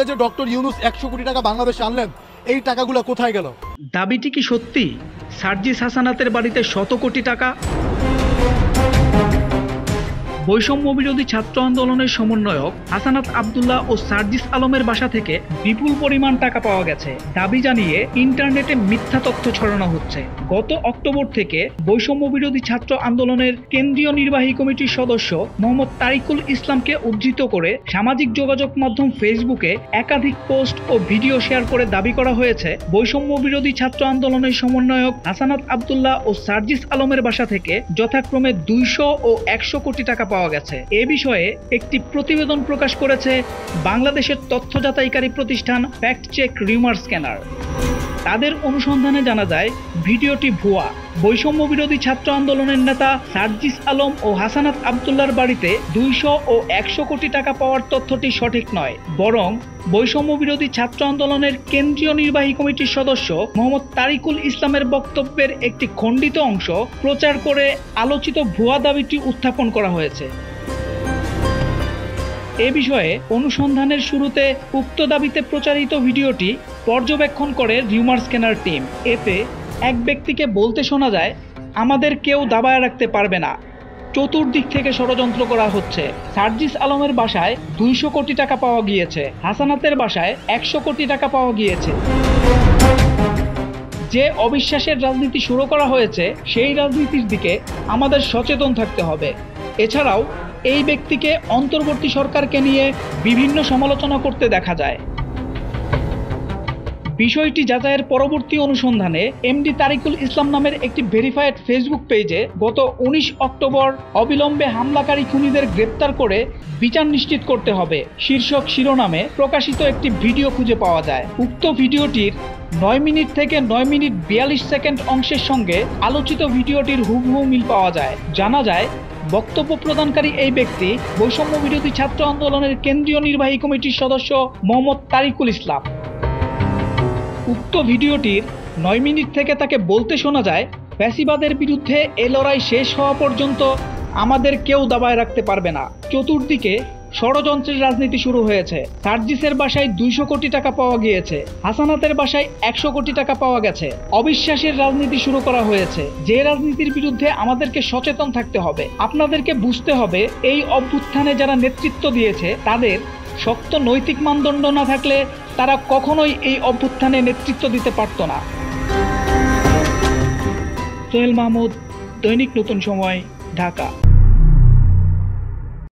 যে ডক্টর ইউনূস 100 কোটি টাকা বাংলাদেশে আনলেন, এই টাকাগুলো কোথায় গেল? দাবিটি কি সত্যি? সার্জিস হাসানাতের বাড়িতে শত কোটি টাকা? বৈষম্য বিরোধী ছাত্র আন্দোলনের সমন্বয়ক হাসানাত আব্দুল্লাহ ও সার্জিস আলমের বাসা থেকে বিপুল পরিমাণ টাকা পাওয়া গেছে দাবি জানিয়ে ইন্টারনেটে মিথ্যা তথ্য ছড়ানো হচ্ছে। গত অক্টোবর থেকে বৈষম্য বিরোধী ছাত্র আন্দোলনের কেন্দ্রীয় নির্বাহী কমিটির সদস্য মোহাম্মদ তারিকুল ইসলামকে উদ্ধৃত করে সামাজিক যোগাযোগ মাধ্যম ফেসবুকে একাধিক পোস্ট ও ভিডিও শেয়ার করে দাবি করা হয়েছে বৈষম্য বিরোধী ছাত্র আন্দোলনের সমন্বয়ক হাসানাত আব্দুল্লাহ ও সার্জিস আলমের বাসা থেকে যথাক্রমে 200 ও 100 কোটি টাকা পাওয়া গেছে। এ বিষয়ে একটি প্রতিবেদন প্রকাশ করেছে বাংলাদেশের তথ্য যাচাইকারী প্রতিষ্ঠান ফ্যাক্ট চেক রিউমার স্ক্যানার। তাদের অনুসন্ধানে জানা যায় ভিডিওটি ভুয়া। বৈষম্য বিরোধী ছাত্র আন্দোলনের নেতা সার্জিস আলম ও হাসানাত আব্দুল্লাহর বাড়িতে 200 ও 100 কোটি টাকা পাওয়ার তথ্যটি সঠিক নয়, বরং বৈষম্য বিরোধী ছাত্র আন্দোলনের কেন্দ্রীয় নির্বাহী কমিটির সদস্য মোহাম্মদ তারিকুল ইসলামের বক্তব্যের একটি খণ্ডিত অংশ প্রচার করে আলোচিত ভুয়া দাবিটি উত্থাপন করা হয়েছে। এ বিষয়ে অনুসন্ধানের শুরুতে উক্ত দাবিতে প্রচারিত ভিডিওটি পর্যবেক্ষণ করে রিউমার স্ক্যানার টিম। এতে এক ব্যক্তিকে বলতে শোনা যায়, আমাদের কেউ দাবায় রাখতে পারবে না, চতুর্দিক থেকে ষড়যন্ত্র করা হচ্ছে। সার্জিস আলমের বাসায় 200 কোটি টাকা পাওয়া গিয়েছে, হাসানাতের বাসায় 100 কোটি টাকা পাওয়া গিয়েছে। যে অবিশ্বাসের রাজনীতি শুরু করা হয়েছে, সেই রাজনীতির দিকে আমাদের সচেতন থাকতে হবে। এছাড়াও এই ব্যক্তিকে অন্তর্বর্তী সরকারকে নিয়ে বিভিন্ন সমালোচনা করতে দেখা যায়। বিষয়টি যাচাইয়ের পরবর্তী অনুসন্ধানে এমডি তারিকুল ইসলাম নামের একটি ভেরিফাইড ফেসবুক পেজে গত 19 অক্টোবর অবিলম্বে হামলাকারী খুনিদের গ্রেপ্তার করে বিচার নিশ্চিত করতে হবে শীর্ষক শিরোনামে প্রকাশিত একটি ভিডিও খুঁজে পাওয়া যায়। উক্ত ভিডিওটির 9 মিনিট থেকে 9 মিনিট 42 সেকেন্ড অংশের সঙ্গে আলোচিত ভিডিওটির হুবহু মিল পাওয়া যায়। জানা যায়, বক্তব্য প্রদানকারী এই ব্যক্তি বৈষম্য বিরোধী ছাত্র আন্দোলনের কেন্দ্রীয় নির্বাহী কমিটির সদস্য মোহাম্মদ তারিকুল ইসলাম। উক্ত ভিডিওটির 9 মিনিট থেকে তাকে বলতে শোনা যায়, ফ্যাসিবাদের বিরুদ্ধে এ লড়াই শেষ হওয়া পর্যন্ত আমাদের কেউ দাবায় রাখতে পারবে না, চতুর্দিকে ষড়যন্ত্রের রাজনীতি শুরু হয়েছে। সার্জিসের বাসায় 200 কোটি টাকা পাওয়া গিয়েছে, হাসানাতের বাসায় 100 কোটি টাকা পাওয়া গেছে। অবিশ্বাসের রাজনীতি শুরু করা হয়েছে, যে রাজনীতির বিরুদ্ধে আমাদেরকে সচেতন থাকতে হবে। আপনাদেরকে বুঝতে হবে, এই অভ্যুত্থানে যারা নেতৃত্ব দিয়েছে তাদের শক্ত নৈতিক মানদণ্ড না থাকলে তারা কখনোই এই অভ্যুত্থানে নেতৃত্ব দিতে পারত না। সোহেল মাহমুদ, দৈনিক নতুন সময়, ঢাকা।